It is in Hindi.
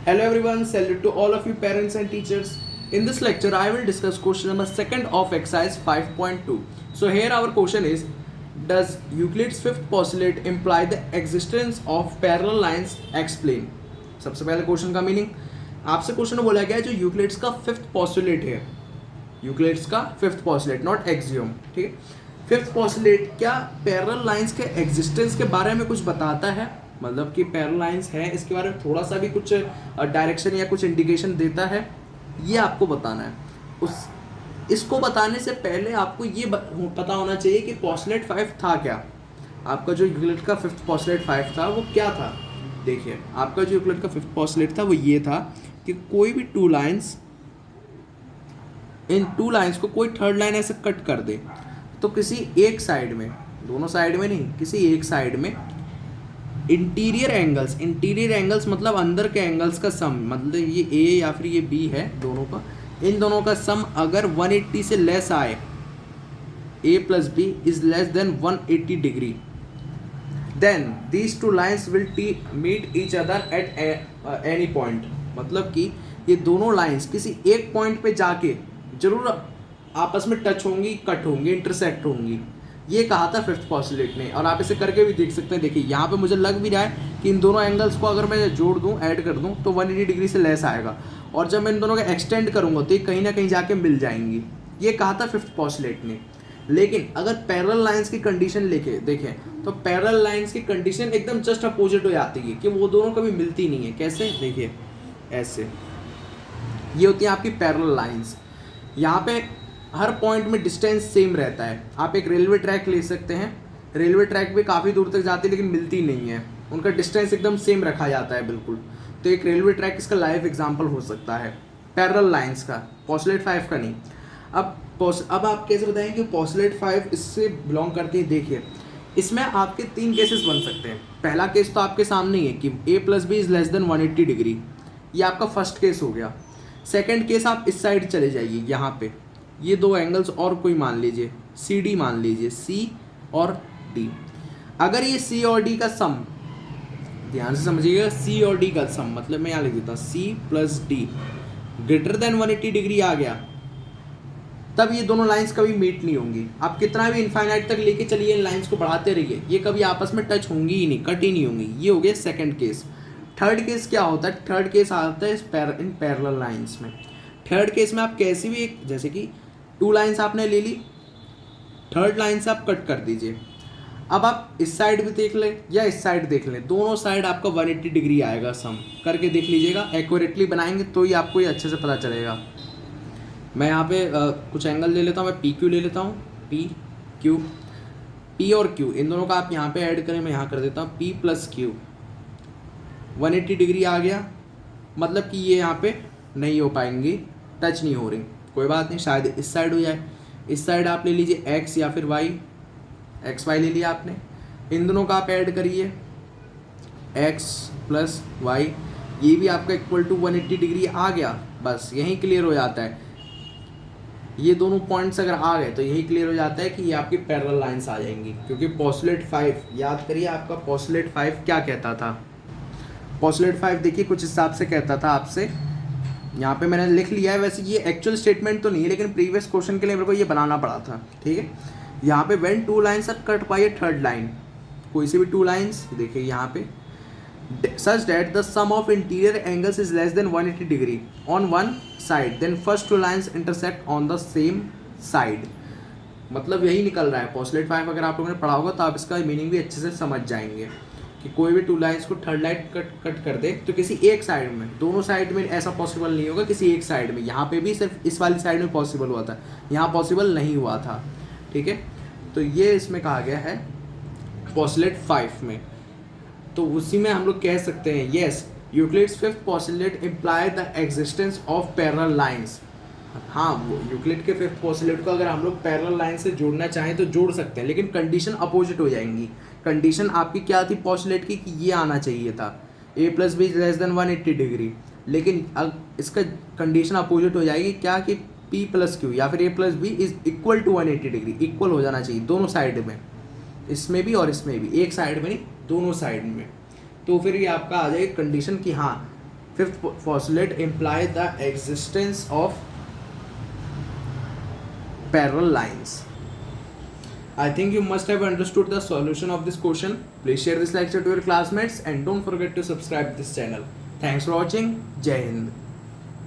Hello everyone, salute to all of you parents and teachers. In this lecture, I will discuss question number 2 of exercise 5.2. So here our question is, does Euclid's fifth postulate imply the existence of parallel lines? Explain. सबसे पहले क्वेश्चन का मीनिंग आपसे क्वेश्चन बोला गया है जो यूक्लिड्स का फिफ्थ पॉस्टुलेट है, यूक्लिड्स का फिफ्थ पॉस्टुलेट नॉट एक्सियम, ठीक है। फिफ्थ पॉस्टुलेट क्या पैरेलल लाइंस के एग्जिस्टेंस के बारे में कुछ बताता है, मतलब कि पैरेलल लाइंस है इसके बारे में थोड़ा सा भी कुछ डायरेक्शन या कुछ इंडिकेशन देता है, ये आपको बताना है। इसको बताने से पहले आपको ये पता होना चाहिए कि पॉस्टुलेट 5 था क्या। आपका जो यूक्लिड का फिफ्थ पॉस्टुलेट 5 था वो क्या था। देखिए आपका जो यूक्लिड का फिफ्थ पॉस्टुलेट था वो ये था कि कोई भी टू लाइंस, इन टू लाइंस को कोई थर्ड लाइन ऐसे कट कर दे तो किसी एक साइड में, दोनों साइड में नहीं, किसी एक साइड में इंटीरियर एंगल्स मतलब अंदर के एंगल्स का सम, मतलब ये ए या फिर ये बी है दोनों का, इन दोनों का सम अगर 180 से लेस आए, A plus B is less than 180 degree, then these two lines will meet each other at any point. मतलब कि ये दोनों लाइन्स किसी एक पॉइंट पे जाके जरूर आपस में टच होंगी, कट होंगी, इंटरसेक्ट होंगी। ये कहा था फिफ्थ पॉस्टुलेट ने, और आप इसे करके भी देख सकते हैं। देखिए यहाँ पे मुझे लग भी रहा है कि इन दोनों एंगल्स को अगर मैं जोड़ दूँ, ऐड कर दूँ तो 180 डिग्री से लेस आएगा, और जब मैं इन दोनों का एक्सटेंड करूँगा तो ये कहीं ना कहीं जाके मिल जाएंगी। ये कहा था फिफ्थ पॉस्टुलेट ने। लेकिन अगर पैरेलल लाइंस की कंडीशन लेके देखें तो पैरेलल लाइंस की कंडीशन एकदम जस्ट अपोजिट हो जाती है कि वो दोनों कभी मिलती नहीं है। कैसे? देखिए ऐसे, ये होती है आपकी पैरेलल लाइंस। यहाँ पे हर पॉइंट में डिस्टेंस सेम रहता है। आप एक रेलवे ट्रैक ले सकते हैं, रेलवे ट्रैक भी काफ़ी दूर तक जाती है लेकिन मिलती नहीं है, उनका डिस्टेंस एकदम सेम रखा जाता है बिल्कुल। तो एक रेलवे ट्रैक इसका लाइव एग्जांपल हो सकता है पैरेलल लाइंस का, पॉस्टुलेट 5 का नहीं। अब आप कैसे बताएंगे कि पॉस्टुलेट 5 इससे बिलोंग करते हैं। देखिए इसमें आपके 3 केसेस बन सकते हैं। पहला केस तो आपके सामने ही है कि A plus B is less than 180 degree, ये आपका फर्स्ट केस हो गया। सेकेंड केस आप इस साइड चले जाइए, यहाँ पे ये दो एंगल्स और कोई मान लीजिए, सी डी मान लीजिए, सी और डी। अगर ये सी और डी का सम, ध्यान से समझिएगा, सी और डी का सम मतलब मैं यहाँ लिख देता हूँ C plus D greater than 180 degree आ गया, तब ये दोनों लाइंस कभी मीट नहीं होंगी। आप कितना भी इनफाइनाइट तक लेके चलिए, इन लाइंस को बढ़ाते रहिए, ये कभी आपस में टच होंगी ही नहीं, कट ही नहीं होंगी। ये हो गया सेकंड केस। थर्ड केस क्या होता है? थर्ड केस आता है इन पैरेलल लाइंस में। थर्ड केस में आप कैसी भी एक, जैसे कि टू लाइंस आपने ले ली, थर्ड लाइन से आप कट कर दीजिए। अब आप इस साइड भी देख लें या इस साइड देख लें, दोनों साइड आपका 180 डिग्री आएगा सम। करके देख लीजिएगा, एक्यूरेटली बनाएंगे तो ही आपको ये अच्छे से पता चलेगा। मैं यहाँ पे कुछ एंगल ले लेता हूँ, मैं पी क्यू ले लेता हूँ, पी क्यू, पी और क्यू इन दोनों का आप यहाँ पे ऐड करें, मैं यहाँ कर देता हूँ पी प्लस क्यू, 180 डिग्री आ गया। मतलब कि ये यहाँ पे नहीं हो पाएंगी, टच नहीं हो रही, कोई बात नहीं, शायद इस साइड हो जाए। इस साइड आप ले लीजिए एक्स या फिर वाई, एक्स वाई ले लिया आपने, इन दोनों का आप ऐड करिए एक्स प्लस वाई, ये भी आपका इक्वल टू 180 डिग्री आ गया। बस यही क्लियर हो जाता है, ये दोनों पॉइंट्स अगर आ गए तो यही क्लियर हो जाता है कि ये आपकी पैरेलल लाइंस आ जाएंगी। क्योंकि पॉस्टुलेट 5, याद करिए आपका पॉस्टुलेट 5 क्या कहता था। पॉस्टुलेट 5 देखिए कुछ हिसाब से कहता था आपसे, यहाँ पे मैंने लिख लिया है, वैसे ये एक्चुअल स्टेटमेंट तो नहीं है लेकिन प्रीवियस क्वेश्चन के लिए मेरे को ये बनाना पड़ा था, ठीक है। यहाँ पे when two lines are cut by a third line, कोई सी भी टू लाइंस देखिए यहाँ पे, such that the sum of interior angles is less than 180 degree on one side, then first two lines intersect on the same side। मतलब यही निकल रहा है पॉस्टुलेट 5। अगर आप लोगों ने पढ़ा होगा तो आप इसका मीनिंग भी अच्छे से समझ जाएंगे कि कोई भी टू लाइंस को थर्ड लाइन कट कर दे तो किसी एक साइड में, दोनों साइड में ऐसा पॉसिबल नहीं होगा, किसी एक साइड में। यहाँ पे भी सिर्फ इस वाली साइड में पॉसिबल हुआ था, यहाँ पॉसिबल नहीं हुआ था, ठीक है। तो ये इसमें कहा गया है पॉस्टुलेट 5 में। तो उसी में हम लोग कह सकते हैं yes, Euclid's fifth postulate imply the existence of parallel lines. हाँ, वो यूक्लिड के फिफ्थ पॉस्टुलेट को अगर हम लोग पैरेलल लाइन से जोड़ना चाहें तो जोड़ सकते हैं, लेकिन कंडीशन अपोजिट हो जाएंगी। कंडीशन आपकी क्या थी पॉस्टुलेट की कि ये आना चाहिए था A plus B less than 180 degree, लेकिन अब इसका कंडीशन अपोजिट हो जाएगी क्या कि पी प्लस क्यू या फिर A plus B is equal to 180 degree, equal हो जाना चाहिए दोनों साइड में, इसमें भी और इसमें भी, एक साइड में नहीं दोनों साइड में। तो फिर ये आपका आ जाएगी कंडीशन कि हाँ Fifth postulate imply the existence of parallel lines. I think you must have understood the solution of this question. Please share this lecture to your classmates and don't forget to subscribe this channel. Thanks for watching. Jai Hind.